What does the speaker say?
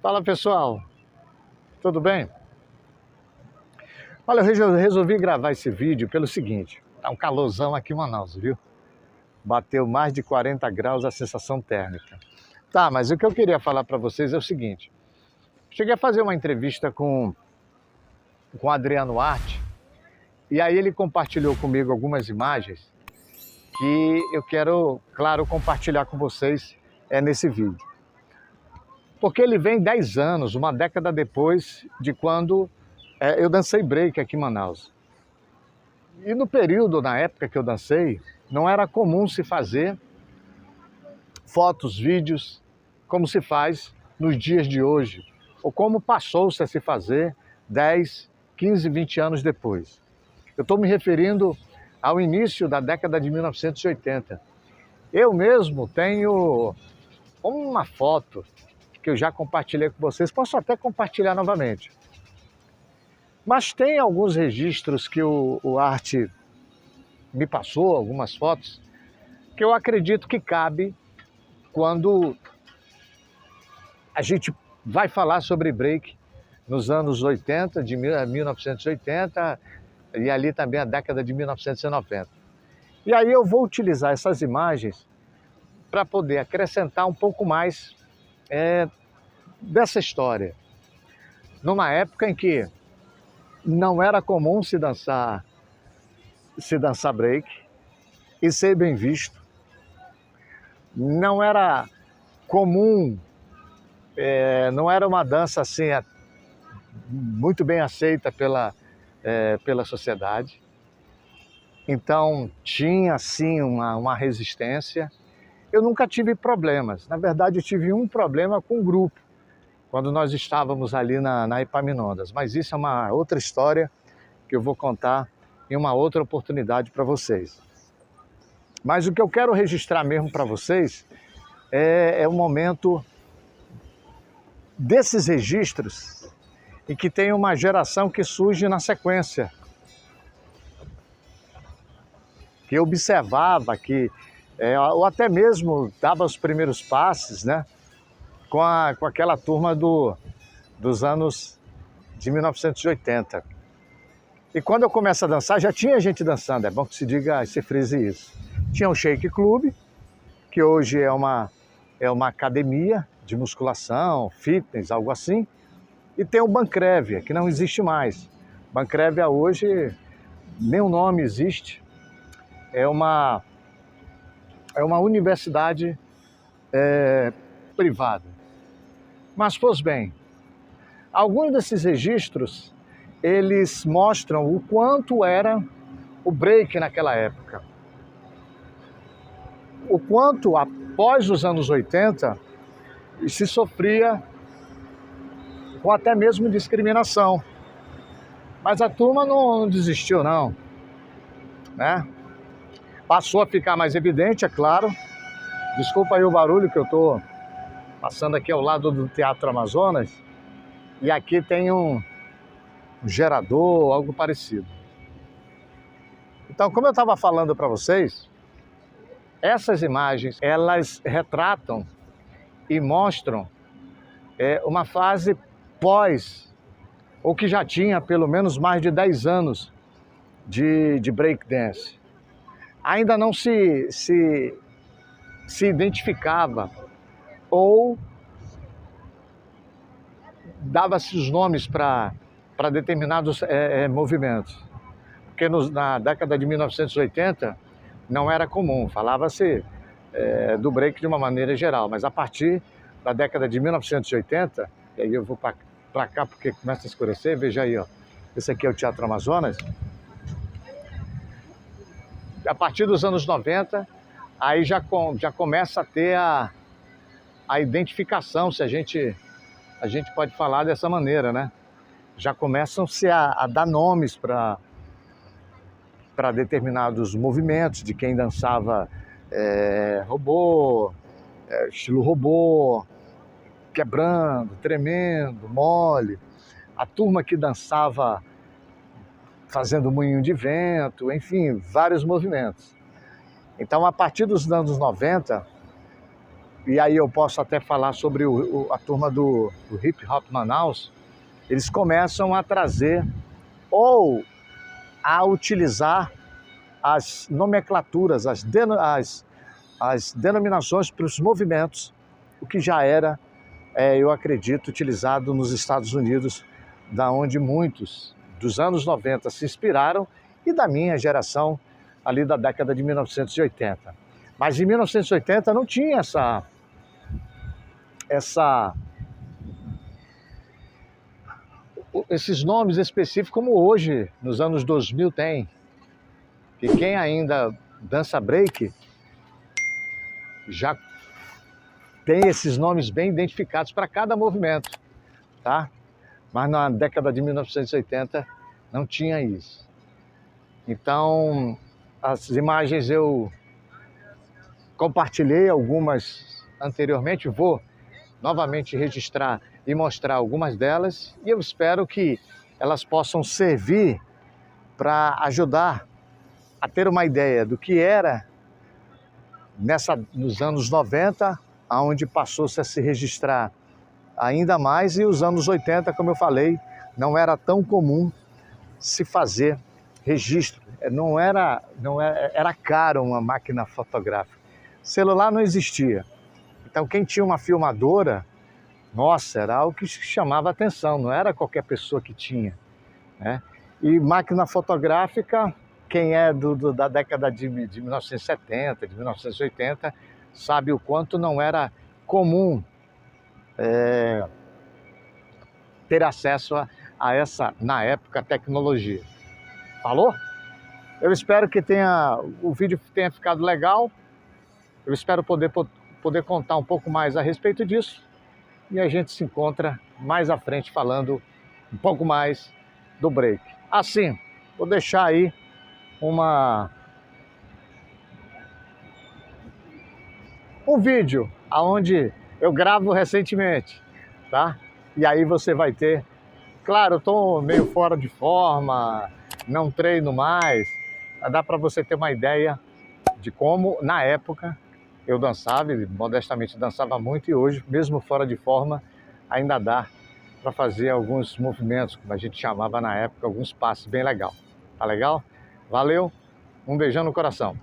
Fala pessoal, tudo bem? Olha, eu resolvi gravar esse vídeo pelo seguinte, tá um calorzão aqui em Manaus, viu? Bateu mais de 40 graus a sensação térmica. Tá, mas o que eu queria falar para vocês é o seguinte, cheguei a fazer uma entrevista com Adriano Arte, e aí ele compartilhou comigo algumas imagens que eu quero, claro, compartilhar com vocês nesse vídeo. Porque ele vem 10 anos, uma década depois de quando eu dancei break aqui em Manaus. E no período, na época que eu dancei, não era comum se fazer fotos, vídeos, como se faz nos dias de hoje, ou como passou-se a se fazer 10, 15, 20 anos depois. Eu estou me referindo ao início da década de 1980. Eu mesmo tenho uma foto que eu já compartilhei com vocês, posso até compartilhar novamente. Mas tem alguns registros que o Arte me passou, algumas fotos, que eu acredito que cabe quando a gente vai falar sobre break nos anos 80, de 1980, e ali também a década de 1990. E aí eu vou utilizar essas imagens para poder acrescentar um pouco mais dessa história. Numa época em que não era comum se dançar break e ser bem visto. Não era comum, não era uma dança assim muito bem aceita pela sociedade. Então tinha sim uma resistência. Eu nunca tive problemas. Na verdade, eu tive um problema com o grupo, quando nós estávamos ali na Epaminondas. Mas isso é uma outra história que eu vou contar em uma outra oportunidade para vocês. Mas o que eu quero registrar mesmo para vocês é o momento desses registros e que tem uma geração que surge na sequência, que observava, ou até mesmo dava os primeiros passes, né, com aquela turma dos anos de 1980. E quando eu começo a dançar, já tinha gente dançando, é bom que se diga, se frise isso. Tinha o Shake Club, que hoje é uma academia de musculação, fitness, algo assim. E tem o Bancrevia, que não existe mais. Bancrevia hoje, nem o nome existe. É uma universidade privada. Mas, pois bem, alguns desses registros, eles mostram o quanto era o break naquela época. O quanto, após os anos 80, se sofria com até mesmo discriminação. Mas a turma não desistiu, não, né? Passou a ficar mais evidente, é claro. Desculpa aí o barulho que eu estou passando aqui ao lado do Teatro Amazonas. E aqui tem um gerador, algo parecido. Então, como eu estava falando para vocês, essas imagens, elas retratam e mostram uma fase pós, ou que já tinha pelo menos mais de 10 anos de breakdance. Ainda não se identificava ou dava-se os nomes para determinados movimentos. Porque na década de 1980 não era comum, falava-se do break de uma maneira geral, mas a partir da década de 1980, e aí eu vou para cá porque começa a escurecer, veja aí, ó, esse aqui é o Teatro Amazonas. A partir dos anos 90, aí já começa a ter a identificação, se a gente pode falar dessa maneira, né? Já começam-se a dar nomes para determinados movimentos, de quem dançava robô, estilo robô, quebrando, tremendo, mole. A turma que dançava fazendo moinho de vento, enfim, vários movimentos. Então, a partir dos anos 90, e aí eu posso até falar sobre a turma do Hip Hop Manaus, eles começam a trazer ou a utilizar as nomenclaturas, as denominações para os movimentos, o que já era, eu acredito, utilizado nos Estados Unidos, da onde muitos dos anos 90 se inspiraram e da minha geração, ali da década de 1980. Mas em 1980 não tinha esses nomes específicos como hoje, nos anos 2000 tem. Que quem ainda dança break já tem esses nomes bem identificados para cada movimento, tá? Mas na década de 1980 não tinha isso. Então, as imagens eu compartilhei algumas anteriormente, vou novamente registrar e mostrar algumas delas, e eu espero que elas possam servir para ajudar a ter uma ideia do que era nos anos 90, onde passou-se a se registrar ainda mais, e os anos 80, como eu falei, não era tão comum se fazer registro. Era caro uma máquina fotográfica. Celular não existia. Então quem tinha uma filmadora, nossa, era algo que chamava atenção, não era qualquer pessoa que tinha, né? E máquina fotográfica, quem é da década de 1970, de 1980, sabe o quanto não era comum ter acesso a essa, na época, tecnologia. Falou? Eu espero que o vídeo tenha ficado legal. Eu espero poder contar um pouco mais a respeito disso. E a gente se encontra mais à frente falando um pouco mais do break. Assim, vou deixar aí um vídeo onde eu gravo recentemente, tá? E aí você vai ter... Claro, eu estou meio fora de forma, não treino mais, mas dá para você ter uma ideia de como, na época, eu dançava, e modestamente dançava muito, e hoje, mesmo fora de forma, ainda dá para fazer alguns movimentos, como a gente chamava na época, alguns passos bem legal. Tá legal? Valeu, um beijão no coração.